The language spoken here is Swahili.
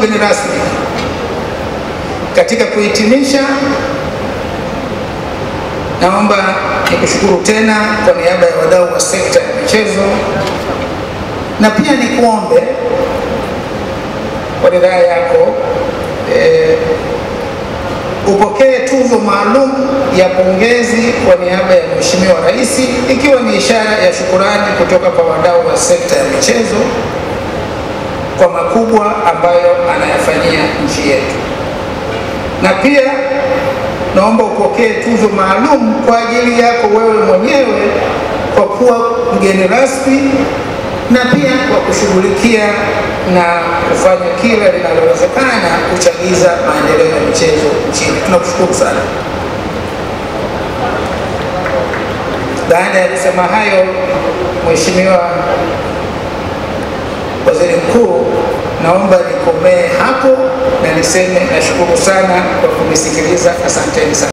mgeni rasmi, katika kuhitimisha, naomba nikushukuru tena kwa niaba ya wadau wa sekta ya michezo, na pia nikuombe kwa ridhaa yako upokee tuzo maalum ya pongezi kwa niaba ya Mheshimiwa Rais, ikiwa ni ishara ya shukurani kutoka kwa wadau wa sekta ya michezo kwa makubwa ambayo anayafanyia nchi yetu. Na pia naomba upokee tuzo maalum kwa ajili yako wewe mwenyewe kwa kuwa mgeni rasmi na pia kwa kushughulikia na kufanya kila linalowezekana kuchagiza maendeleo ya michezo nchini. Tunakushukuru sana. Baada ya kusema hayo, Mheshimiwa Waziri Mkuu, naomba nikomee hapo na niseme nashukuru sana kwa kunisikiliza. Asanteni sana.